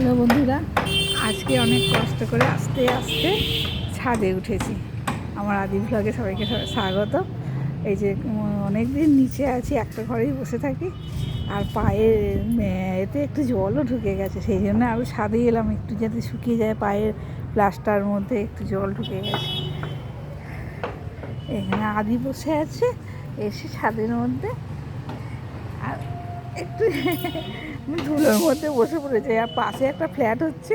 Hello বন্ধুরা, আজকে অনেক কষ্ট করে আস্তে আস্তে ছাদে উঠেছি। আমার আদি ব্লগে সবাইকে স্বাগত। এই যে অনেক দিন নিচে আছি, একটা ঘরেই বসে থাকি, আর পায়ের এতে একটু জলও ঢুকে গেছে, সেই জন্য আরও ছাদে এলাম একটু যাতে শুকিয়ে যায়। পায়ের প্লাস্টার মধ্যে একটু জল ঢুকে গেছে। এখানে আদি বসে আছে এসে ছাদের মধ্যে, আর একটু ধুলোর মধ্যে বসে পড়েছে। আর পাশে একটা ফ্ল্যাট হচ্ছে,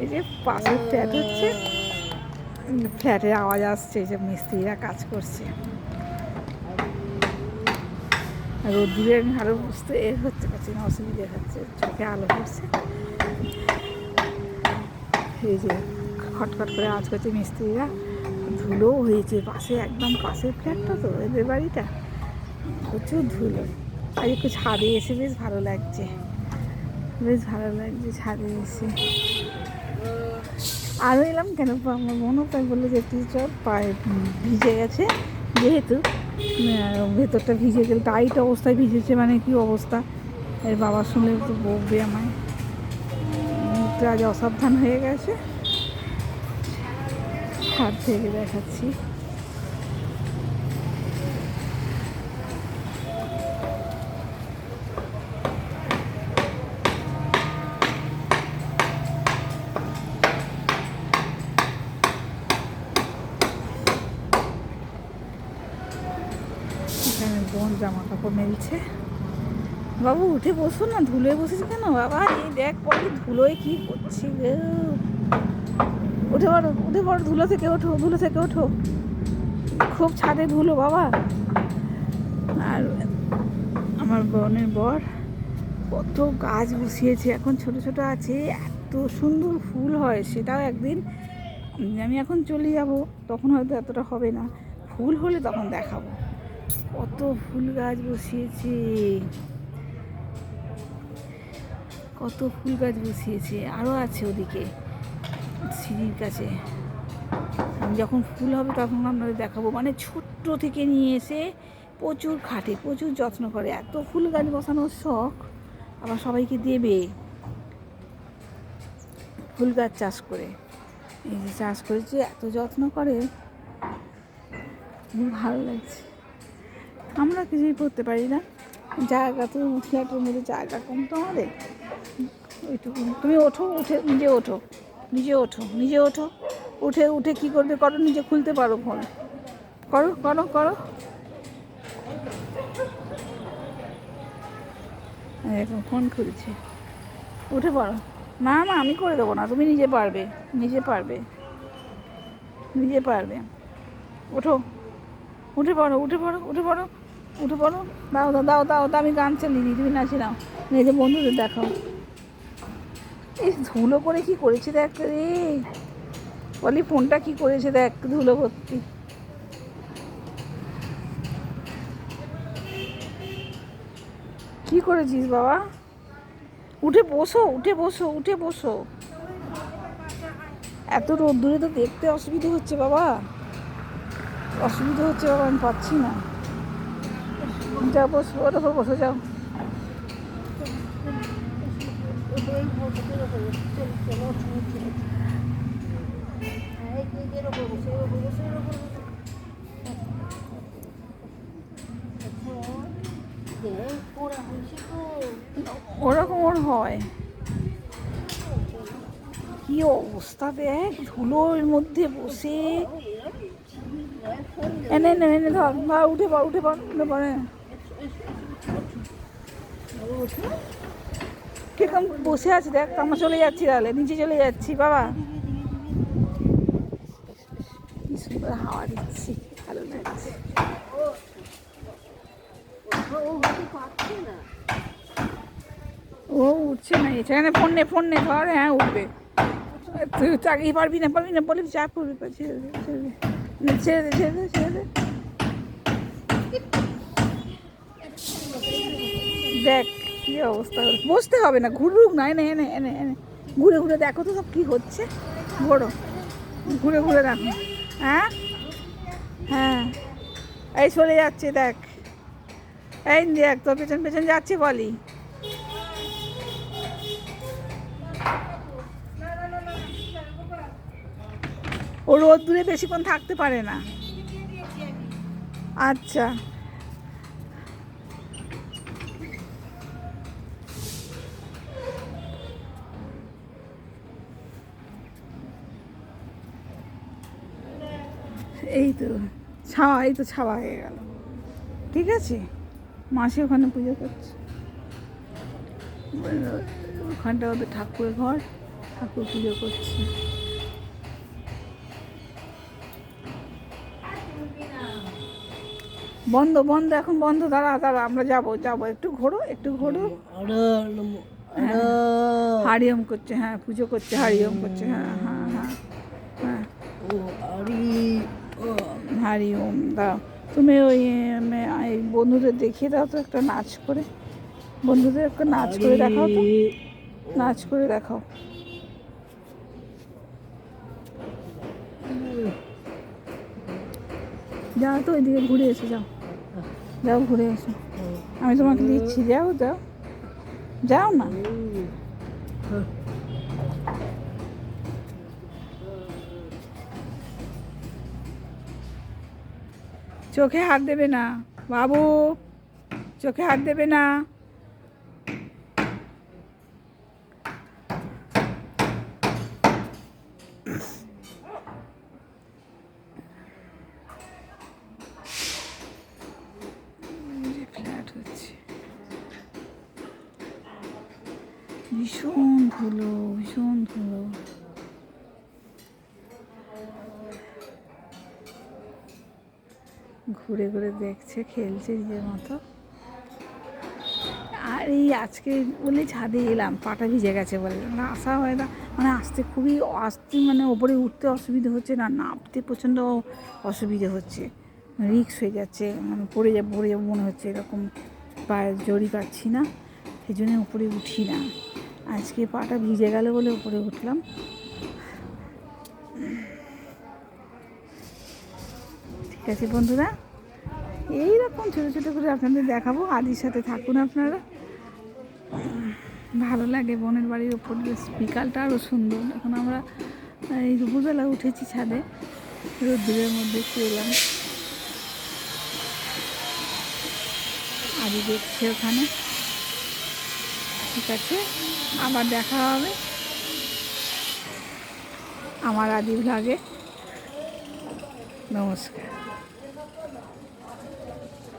এই যে পাশের ফ্ল্যাট হচ্ছে, ফ্ল্যাটের আওয়াজ আসছে, এই যে মিস্ত্রিরা কাজ করছে। আর রোদ্দুরে আমি আরও বুঝতে হচ্ছে পারছি না, অসুবিধে হচ্ছে, চোখে আলো পড়ছে। এই যে খটখট করে আওয়াজ করছে মিস্ত্রিরা, ধুলো হয়েছে পাশে, একদম পাশের ফ্ল্যাটটা তো এদের বাড়িটা, প্রচুর ধুলো। আর একটু ছাদে এসে বেশ ভালো লাগছে, ছাদে এসে। আরও এলাম কেন, আমার মনে তাই বললো যে তুই চল, পায়ে ভিজে গেছে যেহেতু, ভেতরটা ভিজে গেলে, টাইট অবস্থায় ভিজেছে, মানে কি অবস্থা, এর বাবা শুনলে তো বকবে আমায়, মুখটা আজ অসাবধান হয়ে গেছে। ছাদ থেকে দেখাচ্ছি। এখানে বোন জামা কাপড় মেলছে। বাবু উঠে বসো না, ধুলোয় বসেছি কেন বাবা? এই দেখ পরে ধুলোয় কি করছি গো। উঠে পড়ো, ধুলো থেকে ওঠো। খুব ছাদে ধুলো বাবা। আর আমার বোনের বর কত গাছ বসিয়েছে, এখন ছোট ছোট আছে, এত সুন্দর ফুল হয়। সেটাও একদিন, আমি এখন চলে যাব, তখন হয়তো এতটা হবে না, ফুল হলে তখন দেখাবো। কত ফুল গাছ বসিয়েছে, আরও আছে ওদিকে সিঁড়ির কাছে। আমি যখন ফুল হবে তখন আপনাদের দেখাবো। মানে ছোট্ট থেকে নিয়ে এসে প্রচুর খাটে, প্রচুর যত্ন করে, এত ফুল গাছ বসানোর শখ, আবার সবাইকে দেবে। ফুল গাছ চাষ করে, এই যে চাষ করেছে, এত যত্ন করে, খুব ভালো লাগছে। আমরা কিছুই করতে পারি না, জায়গা তো, ফ্ল্যাটের মধ্যে জায়গা কম তো আমাদের, ওইটুকু। তুমি নিজে ওঠো, উঠে কী করবে করো, নিজে খুলতে পারো, ফোন করো। এখন ফোন খুলছে, উঠে পড়ো। না আমি করে দেবো না, তুমি নিজে পারবে। ওঠো, উঠে পড়ো। দাও, আমি গান চালিয়ে দিই, তুমি নাচি নাও। নিজে বন্ধুদের দেখাও। এই ধুলো করে কি করেছে দেখ রে বলি, ফোনটা কি করেছে দেখ, ধুলো ভর্তি। কি করেছিস বাবা? উঠে বসো। এত রোদ্দুরে তো দেখতে অসুবিধা হচ্ছে বাবা, আমি পাচ্ছি না। যাও বসো যাও। ওরকম ওর হয়, কি অবস্থা দেখ, ধুলোর মধ্যে বসে। এনে ধর, উঠে পড়ে। কিরকম বসে আছে দেখ, আমরা চলে যাচ্ছি, তাহলে নিচে চলে যাচ্ছি বাবা। কি সুন্দর হাওয়া দিচ্ছি, ভালো লাগছে। ও উঠছে না, এখানে ফোন নে ধর, হ্যাঁ উঠবে। তুই চাকরি পারবি না বলে চাপ করবি, ছেড়ে দে। দেখ কি অবস্থা, বসতে হবে না, ঘুরুক না, এনে ঘুরে দেখো তো সব কি হচ্ছে, ঘুরে দেখো। হ্যাঁ এই চলে যাচ্ছে দেখ, এই দেখ তোর পেছন যাচ্ছে বলি। ও রোদ্দুরে বেশিক্ষণ থাকতে পারে না। আচ্ছা এই তো ছাওয়া, এই তো ছাওয়া হয়ে গেল। ঠিক আছে, মাসি ওখানে পুজো করছে, ওখানটা ওদের ঠাকুরের ঘর, ঠাকুর পুজো করছে। বন্ধ বন্ধ এখন বন্ধ, দাঁড়া দাঁড়া, আমরা যাবো যাবো, একটু ঘোরো একটু ঘোরো। হারিওম করছে, হ্যাঁ পুজো করছে, হারিওম করছে, হ্যাঁ হ্যাঁ হ্যাঁ হ্যাঁ হারিওম। দাও তুমি ওই বন্ধুদের দেখিয়ে দাও তো একটা নাচ করে, বন্ধুদের একটা নাচ করে দেখাও তো, নাচ করে দেখাও। যাও তো ওইদিকে ঘুরে এসো, যাও যাও ঘুরে এসো, আমি তোমাকে দিচ্ছি, যাও যাও যাও না। চোখে হাত দেবে না বাবু, চোখে হাত দেবে না। ফ্ল্যাট হচ্ছে, ভীষণ ধুলো, ভীষণ ধুলো। ঘুরে ঘুরে দেখছে, খেলছে নিজের মতো। আর এই আজকে বলে ছাদে এলাম, পাটা ভিজে গেছে বলে, মানে আসা হয় না, মানে আসতে খুবই আসতে, মানে ওপরে উঠতে অসুবিধা হচ্ছে, না নামতে প্রচণ্ড অসুবিধে হচ্ছে, রিক্স হয়ে যাচ্ছে, মানে পড়ে যাবো মনে হচ্ছে, এরকম পায়ে জড়ি পাচ্ছি না, সেই জন্য উপরে উঠি না। আজকে পাটা ভিজে গেল বলে উপরে উঠলাম। ঠিক আছে বন্ধুরা, এইরকম ছোটো ছোটো করে আপনাদের দেখাবো, আদির সাথে থাকুন আপনারা, ভালো লাগে। বোনের বাড়ির ওপর বিকালটা আরও সুন্দর। এখন আমরা এই দুপুরবেলা উঠেছি ছাদে, রোদ্দুরের মধ্যে একটু এলাম, আদি দেখছে ওখানে। ঠিক আছে, আবার দেখা হবে আমার আদি ভ্লগে। নমস্কার।